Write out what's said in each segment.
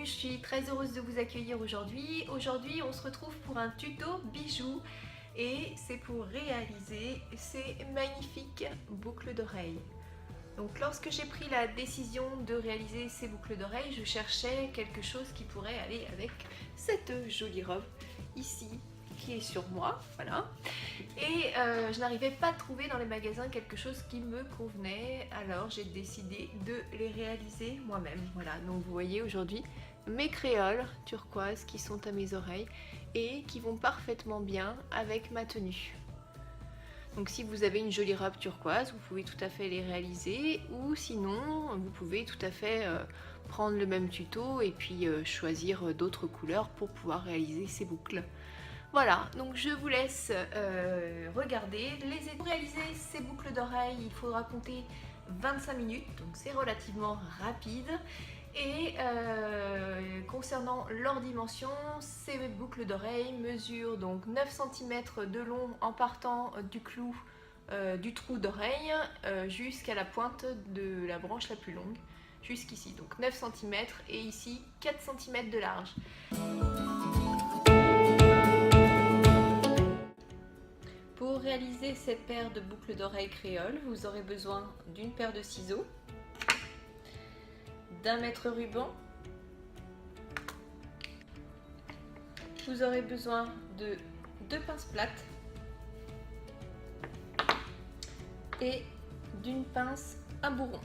je suis très heureuse de vous accueillir aujourd'hui. Aujourd'hui, on se retrouve pour un tuto bijoux et c'est pour réaliser ces magnifiques boucles d'oreilles. Donc lorsque j'ai pris la décision de réaliser ces boucles d'oreilles, je cherchais quelque chose qui pourrait aller avec cette jolie robe ici qui est sur moi, voilà. Et je n'arrivais pas à trouver dans les magasins quelque chose qui me convenait, alors j'ai décidé de les réaliser moi-même. Voilà, donc vous voyez aujourd'hui mes créoles turquoises qui sont à mes oreilles et qui vont parfaitement bien avec ma tenue. Donc si vous avez une jolie robe turquoise, vous pouvez tout à fait les réaliser, ou sinon vous pouvez tout à fait prendre le même tuto et puis choisir d'autres couleurs pour pouvoir réaliser ces boucles. Voilà, donc je vous laisse regarder. Pour réaliser ces boucles d'oreilles, il faudra compter 25 minutes, donc c'est relativement rapide. Et concernant leur dimension, ces boucles d'oreilles mesurent donc 9 cm de long en partant du clou du trou d'oreille jusqu'à la pointe de la branche la plus longue, jusqu'ici. Donc 9 cm et ici 4 cm de large. Pour réaliser cette paire de boucles d'oreilles créoles, vous aurez besoin d'une paire de ciseaux, d'un mètre ruban, vous aurez besoin de 2 pinces plates et d'une pince à bourron.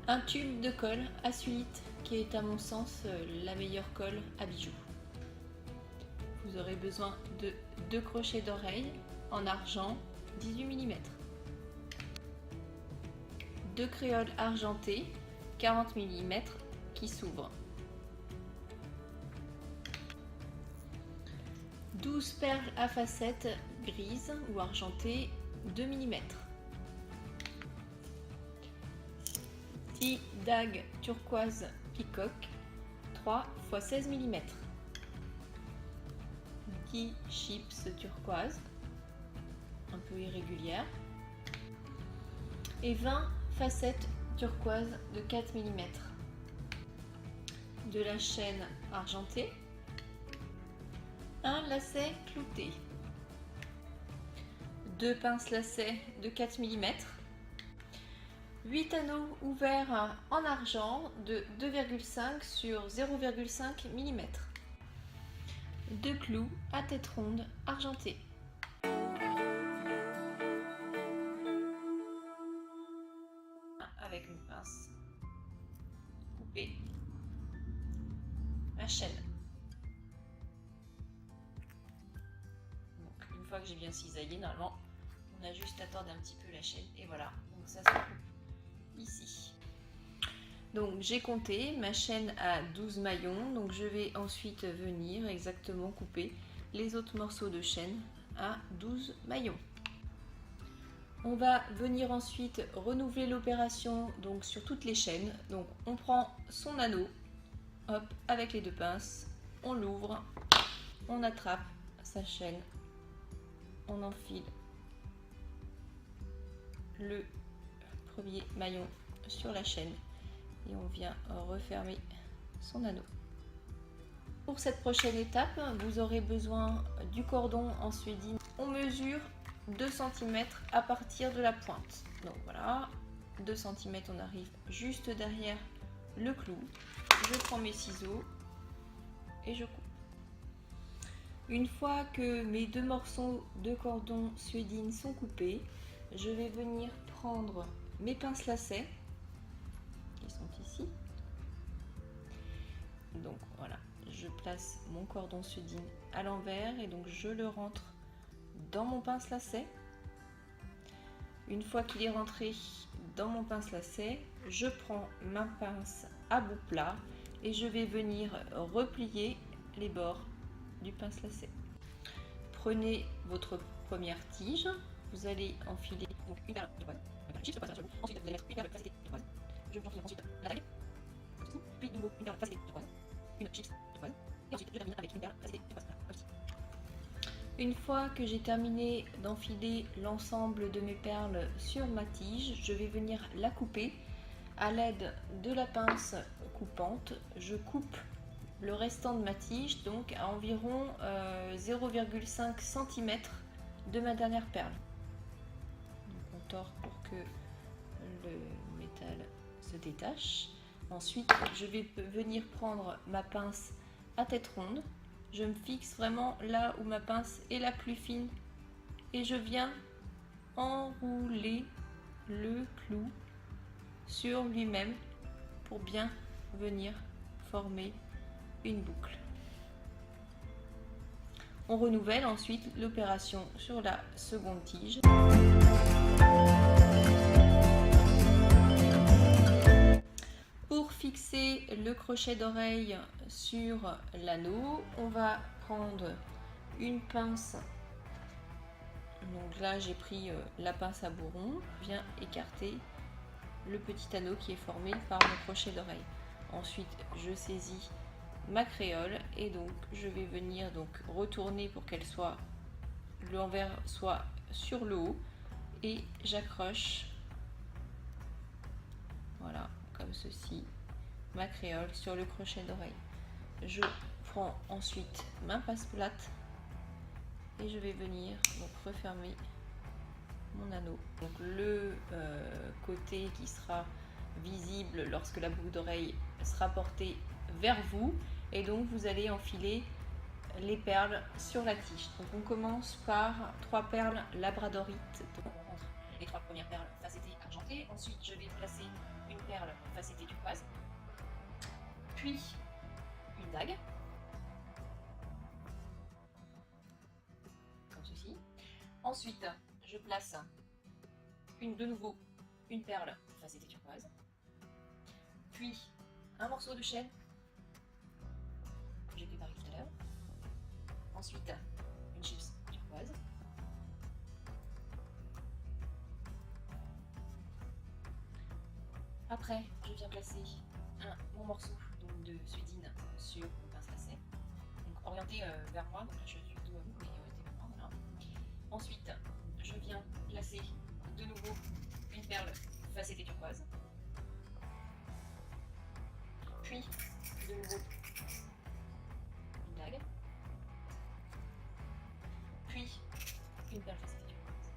Un tube de colle à suite qui est à mon sens la meilleure colle à bijoux. Vous aurez besoin de 2 crochets d'oreille en argent 18 mm. 2 créoles argentées 40 mm qui s'ouvrent. 12 perles à facettes grises ou argentées 2 mm. 10 dagues turquoise peacock 3 x 16 mm. 10 chips turquoise un peu irrégulières et 20 facettes turquoise de 4 mm. De la chaîne argentée, un lacet clouté, 2 pinces lacets de 4 mm, 8 anneaux ouverts en argent de 2,5 sur 0,5 mm, 2 clous à tête ronde argentée. Avec une pince couper ma chaîne. Donc, une fois que j'ai bien cisaillé, normalement on a juste à tordre un petit peu la chaîne et voilà, donc ça se coupe ici. Donc j'ai compté ma chaîne à 12 maillons, donc je vais ensuite venir exactement couper les autres morceaux de chaîne à 12 maillons. On va venir ensuite renouveler l'opération donc sur toutes les chaînes. Donc on prend son anneau, hop, avec les 2 pinces, on l'ouvre, on attrape sa chaîne, on enfile le premier maillon sur la chaîne et on vient refermer son anneau. Pour cette prochaine étape, vous aurez besoin du cordon en suédine. On mesure 2 cm à partir de la pointe. Donc voilà, 2 cm, on arrive juste derrière le clou. Je prends mes ciseaux et je coupe. Une fois que mes 2 morceaux de cordon suédine sont coupés, je vais venir prendre mes pinces lacets qui sont ici. Donc voilà, je place mon cordon suédine à l'envers et donc je le rentre dans mon pince lacet. Une fois qu'il est rentré dans mon pince lacet, je prends ma pince à bout plat et je vais venir replier les bords du pince lacet. Prenez votre première tige, vous allez enfiler donc une perle de turquoise, ensuite vous allez mettre une perle de facetée turquoise, je vais enfiler ensuite la dague, puis de nouveau une perle facetée turquoise, une chips turquoise, et ensuite je termine avec une perle facetée turquoise, comme ici. Une fois que j'ai terminé d'enfiler l'ensemble de mes perles sur ma tige, je vais venir la couper à l'aide de la pince coupante, je coupe le restant de ma tige, donc à environ 0,5 cm de ma dernière perle. Donc on tord pour que le métal se détache. Ensuite, je vais venir prendre ma pince à tête ronde. Je me fixe vraiment là où ma pince est la plus fine et je viens enrouler le clou sur lui-même pour bien venir former une boucle. On renouvelle ensuite l'opération sur la seconde tige. Pour fixer le crochet d'oreille sur l'anneau, on va prendre une pince. Donc là, j'ai pris la pince à bourron, je viens écarter le petit anneau qui est formé par mon crochet d'oreille. Ensuite, je saisis ma créole et donc je vais venir donc retourner pour qu'elle soit, l'envers soit sur le haut, et j'accroche, voilà, comme ceci, ma créole sur le crochet d'oreille. Je prends ensuite ma passe plate et je vais venir donc refermer mon anneau. Donc le côté qui sera visible lorsque la boucle d'oreille sera portée vers vous, et donc vous allez enfiler les perles sur la tige. Donc on commence par 3 perles labradorites. Donc on rentre les 3 premières perles facettées argentées. Ensuite je vais placer une perle facettée turquoise, puis une dague, comme ceci. Ensuite je place de nouveau une perle facettée turquoise, puis un morceau de chêne que j'ai préparé tout à l'heure. Ensuite, une chips turquoise. Après, je viens placer mon morceau donc, de suédine sur mon pince lacet. Donc orienté vers moi, donc là je suis dos à vous, mais orienté vers moi, voilà. Ensuite, je viens placer de nouveau une perle facettée turquoise. Puis, de nouveau, une dague. Puis une perle facettée turquoise.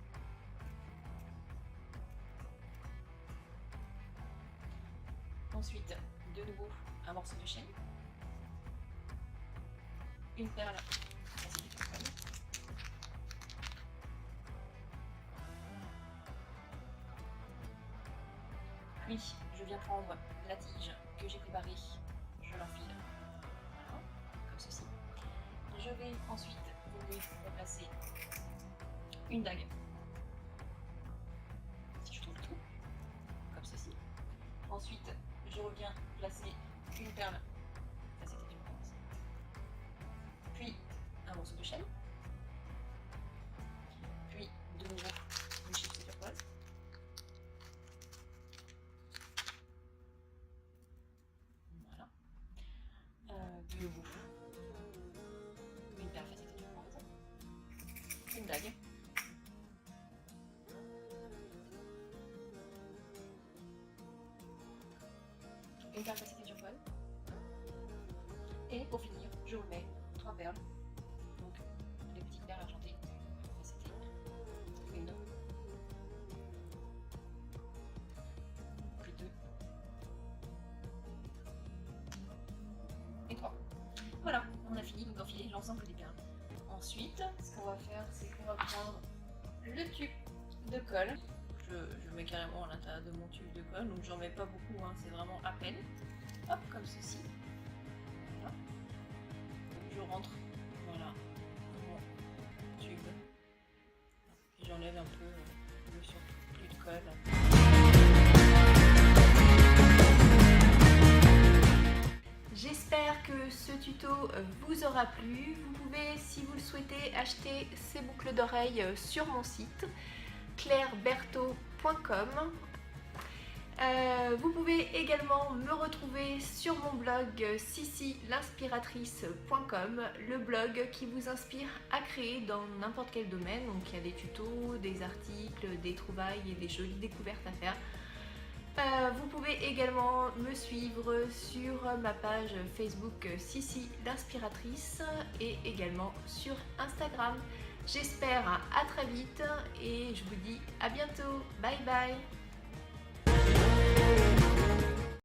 Ensuite, de nouveau un morceau de chêne, une perle facettée turquoise, puis je viens prendre la tige que j'ai préparée, je l'enfile, voilà, comme ceci. Je vais ensuite venir replacer une dague, si je trouve le trou, comme ceci. Ensuite, je reviens placer une perle facettée turquoise, puis un morceau de chêne, puis de nouveau une chips turquoise, voilà, de nouveau une perle facettée turquoise, une dague, une perle facettée turquoise, et pour finir, je remets 3 perles, donc les petites perles argentées facettées, une, puis 2, et 3. Voilà, on a fini d'enfiler l'ensemble des perles. Ensuite, ce qu'on va faire, c'est qu'on va prendre le tube de colle. Je mets carrément à l'intérieur de mon tube de colle, donc j'en mets pas beaucoup, hein, c'est vraiment à peine. Hop, comme ceci. Voilà. Je rentre, voilà, mon tube. J'enlève un peu le surplus de colle. J'espère que ce tuto vous aura plu. Vous pouvez, si vous le souhaitez, acheter ces boucles d'oreilles sur mon site claireberthaud.com. Vous pouvez également me retrouver sur mon blog sissylinspiratrice.com, le blog qui vous inspire à créer dans n'importe quel domaine. Donc il y a des tutos, des articles, des trouvailles et des jolies découvertes à faire. Vous pouvez également me suivre sur ma page Facebook Sissi l'inspiratrice et également sur Instagram. J'espère à très vite et je vous dis à bientôt. Bye bye.